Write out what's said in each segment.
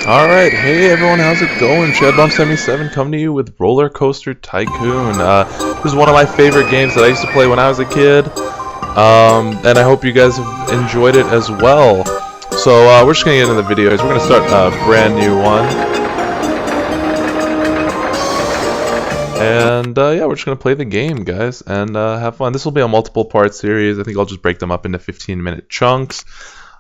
Alright, hey everyone, how's it going? Shedbomb77 coming to you with RollerCoaster Tycoon. This is one of my favorite games that I used to play when I was a kid, and I hope you guys have enjoyed it as well. So we're just going to get into the videos. We're going to start a brand new one. And yeah, we're just going to play the game, guys, and have fun. This will be a multiple part series. I think I'll just break them up into 15-minute chunks.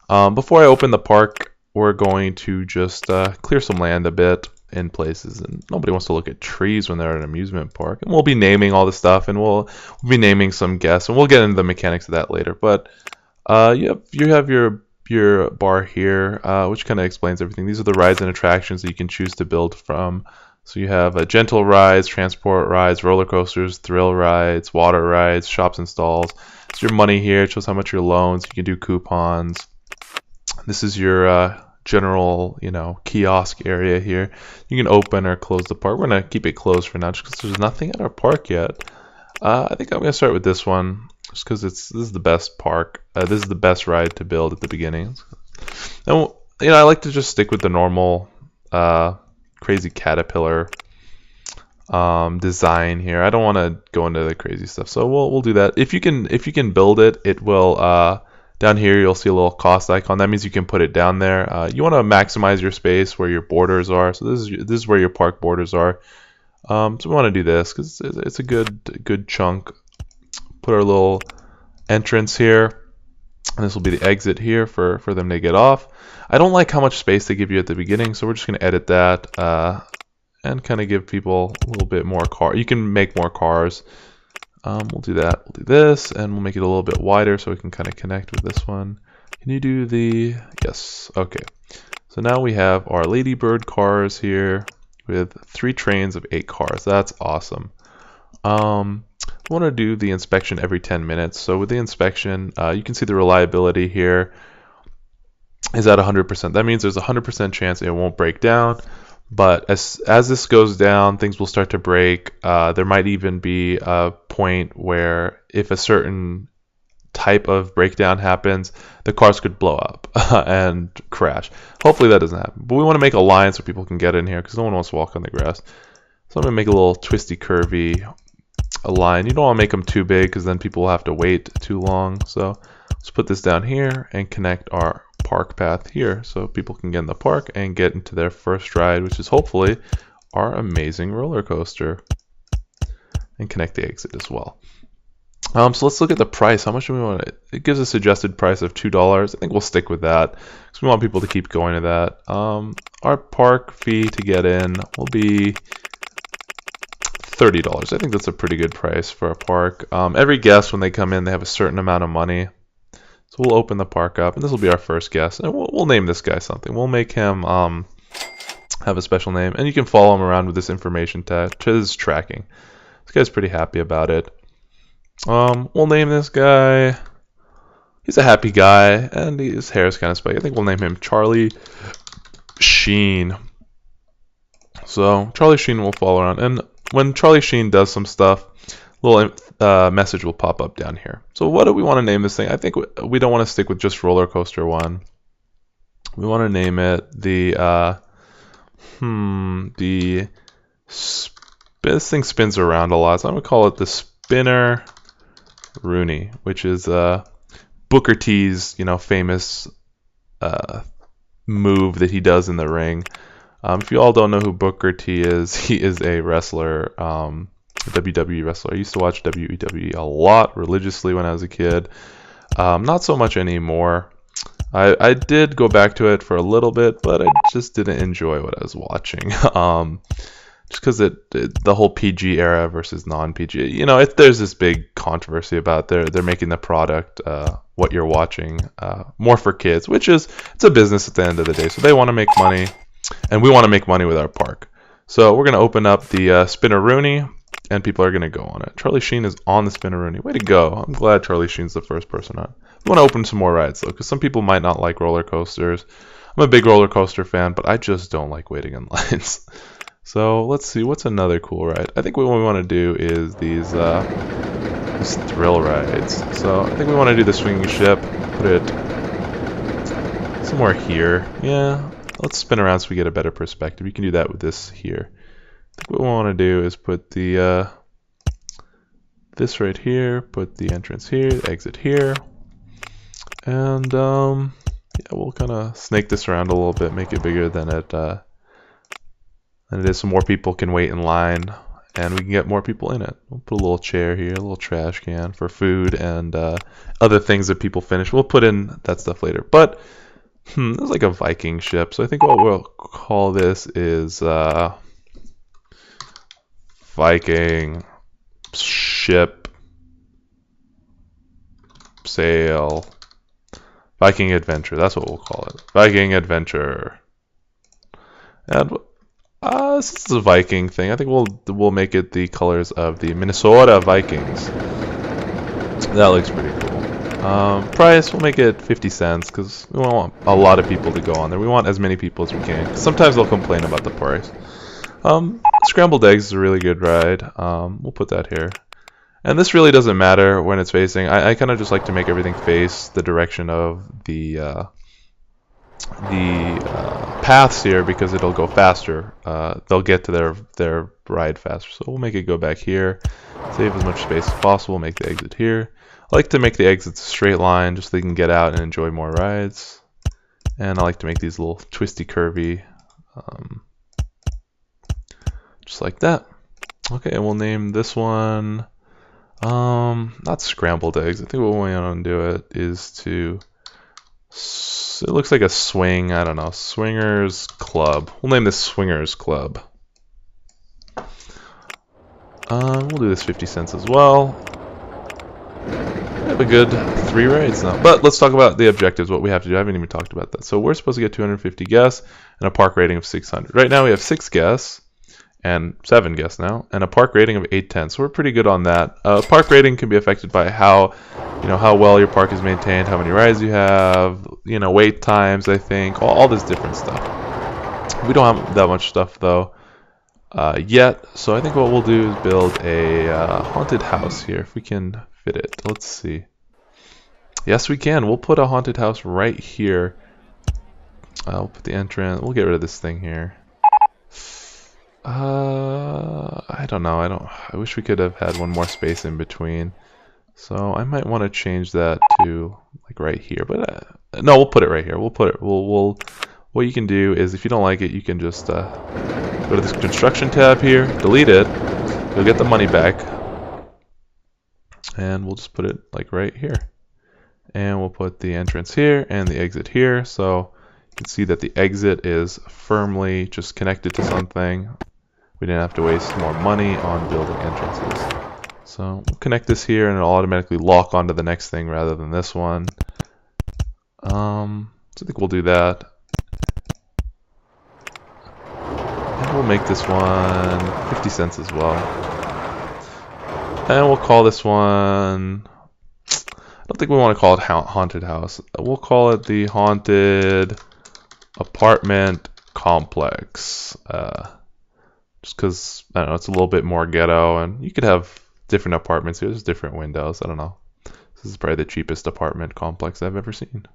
Before I open the park, we're going to just clear some land a bit in places, and nobody wants to look at trees when they're at an amusement park. And we'll be naming all the stuff, and we'll be naming some guests, and we'll get into the mechanics of that later. But you have your bar here, which kind of explains everything. These are the rides and attractions that you can choose to build from. So you have gentle rides, transport rides, roller coasters, thrill rides, water rides, shops and stalls. It's your money here. It shows how much your loans. You can do coupons. This is your general, kiosk area here. You can open or close the park. We're gonna keep it closed for now, just because there's nothing at our park yet. I think I'm gonna start with this one, just because this is the best park. This is the best ride to build at the beginning. And I like to just stick with the normal crazy caterpillar design here. I don't want to go into the crazy stuff, so we'll do that. If you can build it, it will. Down here, you'll see a little cost icon. That means you can put it down there. You want to maximize your space where your borders are. So this is where your park borders are. So we want to do this because it's a good chunk. Put our little entrance here, and this will be the exit here for them to get off. I don't like how much space they give you at the beginning, so we're just going to edit that and kind of give people a little bit more car. You can make more cars. We'll do that. We'll do this, and we'll make it a little bit wider so we can kind of connect with this one. Can you do the... Yes. Okay. So now we have our Ladybird cars here with 3 trains of 8 cars. That's awesome. We want to do the inspection every 10 minutes. So with the inspection, you can see the reliability here is at 100%. That means there's a 100% chance it won't break down. But as this goes down, things will start to break. There might even be a point where if a certain type of breakdown happens, the cars could blow up and crash. Hopefully that doesn't happen. But we want to make a line so people can get in here because no one wants to walk on the grass. So I'm going to make a little twisty, curvy line. You don't want to make them too big because then people will have to wait too long. So let's put this down here and connect our park path here so people can get in the park and get into their first ride, which is hopefully our amazing roller coaster, and connect the exit as well. So let's look at the price. How much do we want? It gives a suggested price of $2. I think we'll stick with that because we want people to keep going to that. Our park fee to get in will be $30. I think that's a pretty good price for a park. Every guest, when they come in, they have a certain amount of money. So we'll open the park up, and this will be our first guest. And we'll name this guy something. We'll make him have a special name. And you can follow him around with this information tag. This is tracking. This guy's pretty happy about it. We'll name this guy. He's a happy guy, and his hair is kind of spiky. I think we'll name him Charlie Sheen. So Charlie Sheen will follow around. And when Charlie Sheen does some stuff, a little message will pop up down here. So what do we want to name this thing? I think we don't want to stick with just Roller Coaster 1. We want to name it this thing spins around a lot, so I'm going to call it the Spinner Rooney, which is Booker T's famous move that he does in the ring. If you all don't know who Booker T is, he is a wrestler, WWE wrestler. I used to watch WWE a lot religiously when I was a kid. Not so much anymore. I did go back to it for a little bit, but I just didn't enjoy what I was watching. Just because the whole PG era versus non-PG. There's this big controversy about they're making the product what you're watching more for kids, which is it's a business at the end of the day. So they want to make money, and we want to make money with our park. So we're going to open up the Spinner Rooney, and people are going to go on it. Charlie Sheen is on the Spinner Rooney. Way to go. I'm glad Charlie Sheen's the first person on. We want to open some more rides, though, because some people might not like roller coasters. I'm a big roller coaster fan, but I just don't like waiting in lines. So let's see, what's another cool ride? I think what we want to do is these thrill rides. So I think we want to do the swinging ship, put it somewhere here. Yeah, let's spin around so we get a better perspective. You can do that with this here. I think what we want to do is put the this right here, put the entrance here, the exit here, and yeah, we'll kind of snake this around a little bit, make it bigger than it is, so more people can wait in line, and we can get more people in it. We'll put a little chair here, a little trash can for food and other things that people finish. We'll put in that stuff later. But there's like a Viking ship, so I think what we'll call this is Viking ship sail Viking adventure. That's what we'll call it. Viking adventure. And since it's a Viking thing, I think we'll make it the colors of the Minnesota Vikings. That looks pretty cool. Price, we'll make it 50 cents because we want a lot of people to go on there. We want as many people as we can. Sometimes they'll complain about the price. Scrambled eggs is a really good ride. We'll put that here. And this really doesn't matter when it's facing. I kind of just like to make everything face the direction of the paths here because it'll go faster. They'll get to their ride faster. So we'll make it go back here. Save as much space as possible. Make the exit here. I like to make the exits a straight line just so they can get out and enjoy more rides. And I like to make these little twisty, curvy, just like that. Okay, and we'll name this one, not scrambled eggs. I think what we want to do it is to, it looks like a swing, I don't know, Swingers Club. We'll name this Swingers Club. We'll do this 50 cents as well. We have a good 3 rides now. But let's talk about the objectives, what we have to do. I haven't even talked about that. So we're supposed to get 250 guests and a park rating of 600. Right now we have 6 guests and 7 guests now, and a park rating of 810. So we're pretty good on that. Park rating can be affected by how well your park is maintained, how many rides you have, wait times, I think, all this different stuff. We don't have that much stuff though yet, so I think what we'll do is build a haunted house here if we can fit it. Let's see. Yes, we can. We'll put a haunted house right here. We'll put the entrance. We'll get rid of this thing here. I don't know. I wish we could have had one more space in between. So I might want to change that to like right here. But no, we'll put it right here. What you can do is if you don't like it, you can just go to this construction tab here, delete it. You'll get the money back. And we'll just put it like right here. And we'll put the entrance here and the exit here. So you can see that the exit is firmly just connected to something. We didn't have to waste more money on building entrances. So we'll connect this here and it'll automatically lock onto the next thing rather than this one. So I think we'll do that. And we'll make this one 50 cents as well. And we'll call this one, I don't think we want to call it haunted house. We'll call it the haunted apartment complex. Just because, I don't know, it's a little bit more ghetto, and you could have different apartments here. There's different windows. I don't know. This is probably the cheapest apartment complex I've ever seen.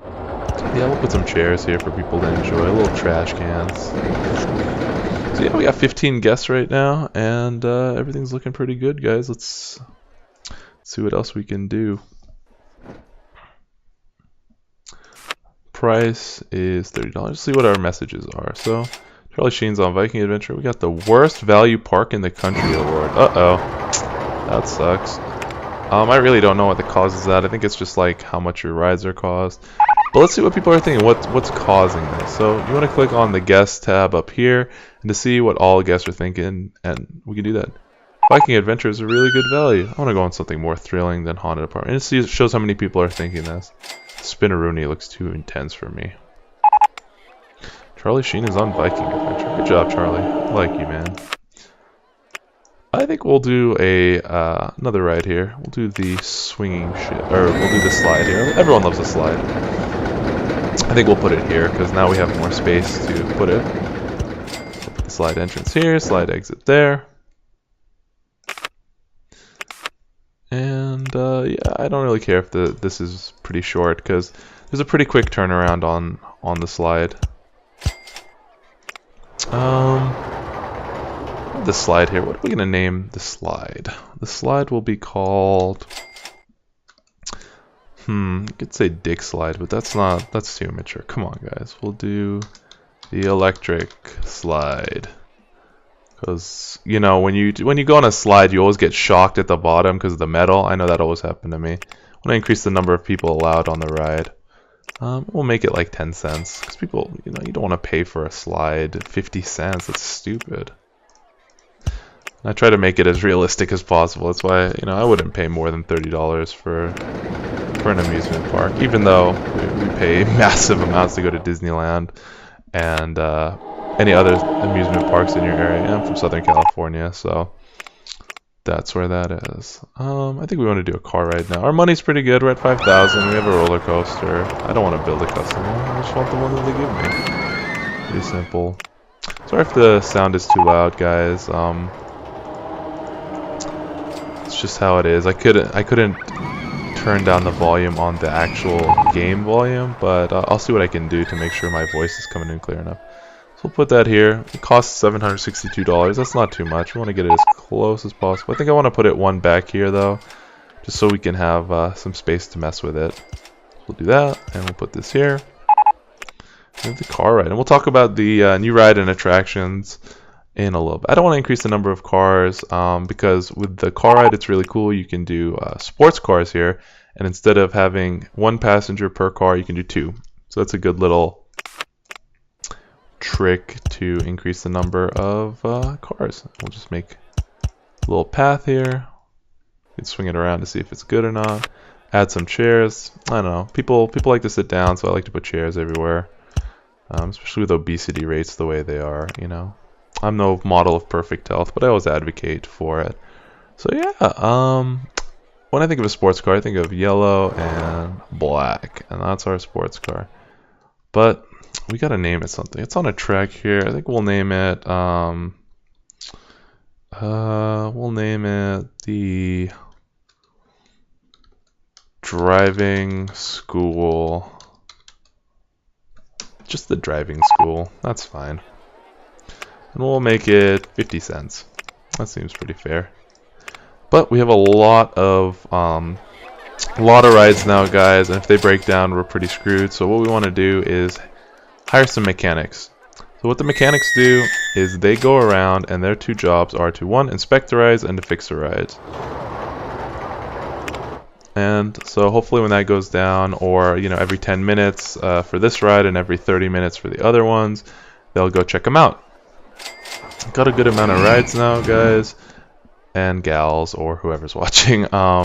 Yeah, we'll put some chairs here for people to enjoy. Little trash cans. So yeah, we got 15 guests right now, and everything's looking pretty good, guys. Let's see what else we can do. Price is $30. Let's see what our messages are. So Charlie Sheen's on Viking Adventure. We got the worst value park in the country award. Uh-oh. That sucks. I really don't know what the cause is that. I think it's just like how much your rides are cost. But let's see what people are thinking. What's causing this? So you want to click on the guest tab up here and to see what all guests are thinking, and we can do that. Viking Adventure is a really good value. I want to go on something more thrilling than Haunted Apartment. And it shows how many people are thinking this. Spinaroonie looks too intense for me. Charlie Sheen is on Viking Adventure. Good job, Charlie. I like you, man. I think we'll do another ride here. We'll do the swinging shit, or we'll do the slide here. Everyone loves a slide. I think we'll put it here because now we have more space to put it. We'll put the slide entrance here, slide exit there. And yeah, I don't really care if this is pretty short because there's a pretty quick turnaround on the slide. The slide here. What are we gonna name the slide? The slide will be called. You could say Dick Slide, but that's too immature. Come on, guys. We'll do the electric slide. Because, you know, when you go on a slide, you always get shocked at the bottom because of the metal. I know that always happened to me. I want to increase the number of people allowed on the ride. We'll make it like 10 cents. Because people, you know, you don't want to pay for a slide 50 cents. That's stupid. I try to make it as realistic as possible. That's why, you know, I wouldn't pay more than $30 for an amusement park. Even though we pay massive amounts to go to Disneyland and any other amusement parks in your area. I'm from Southern California, so that's where that is. I think we want to do a car ride now. Our money's pretty good. We're at 5,000. We have a roller coaster. I don't want to build a custom one. I just want the one that they give me. Pretty simple. Sorry if the sound is too loud, guys. It's just how it is. I couldn't turn down the volume on the actual game volume, but I'll see what I can do to make sure my voice is coming in clear enough. So we'll put that here. It costs $762. That's not too much. We want to get it as close as possible. I think I want to put it one back here though, just so we can have some space to mess with it. We'll do that, and we'll put this here. And the car ride, and we'll talk about the new ride and attractions in a little bit. I don't want to increase the number of cars because with the car ride, it's really cool. You can do sports cars here, and instead of having one passenger per car, you can do two. So that's a good little trick to increase the number of cars. We'll just make a little path here. You can swing it around to see if it's good or not. Add some chairs. I don't know. People like to sit down, so I like to put chairs everywhere. Especially with obesity rates the way they are, you know. I'm no model of perfect health, but I always advocate for it. So yeah, when I think of a sports car, I think of yellow and black, and that's our sports car. But we gotta name it something. It's on a track here. I think we'll name it. We'll name it the driving school. Just the driving school. That's fine. And we'll make it 50 cents. That seems pretty fair. But we have a lot of rides now, guys, and if they break down, we're pretty screwed. So what we want to do is hire some mechanics. So what the mechanics do is they go around, and their two jobs are to, one, inspect the rides and to fix the rides. And so hopefully when that goes down, or you know, every 10 minutes for this ride and every 30 minutes for the other ones, they'll go check them out. Got a good amount of rides now, guys and gals, or whoever's watching. I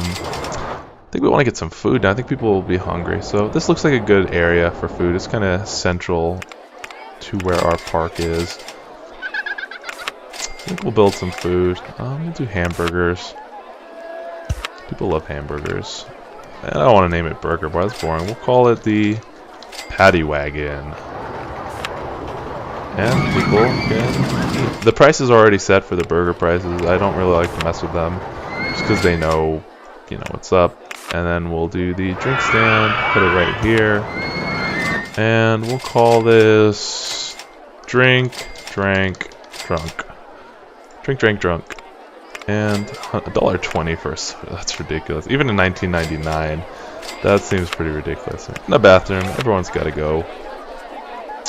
think we want to get some food now. I think people will be hungry. So this looks like a good area for food. It's kind of central to where our park is. I think we'll build some food. We'll do hamburgers. People love hamburgers. I don't want to name it Burger Bar. That's boring. We'll call it the Patty Wagon. And people can eat. The price is already set for the burger prices. I don't really like to mess with them, just because they know, you know, what's up. And then we'll do the drink stand, put it right here, and we'll call this drink, drank, drunk. Drink, drank, drunk. And $1.20 for a soda. That's ridiculous. Even in 1999, that seems pretty ridiculous. In the bathroom, everyone's got to go.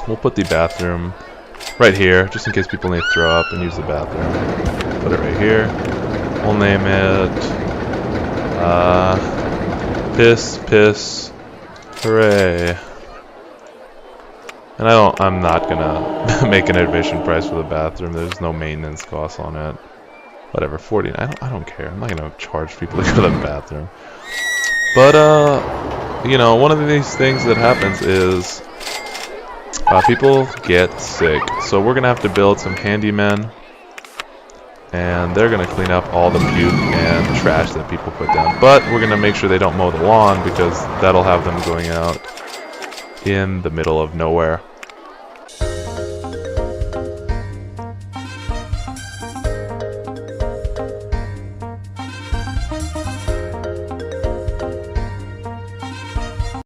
We'll put the bathroom right here, just in case people need to throw up and use the bathroom. Put it right here. We'll name it Piss, Piss, Hooray. And I'm not gonna make an admission price for the bathroom. There's no maintenance costs on it. Whatever, 40. I don't care. I'm not gonna charge people to go to the bathroom. But you know, one of these things that happens is people get sick. So we're gonna have to build some handymen, and they're gonna clean up all the puke and trash that people put down. But we're gonna make sure they don't mow the lawn, because that'll have them going out in the middle of nowhere.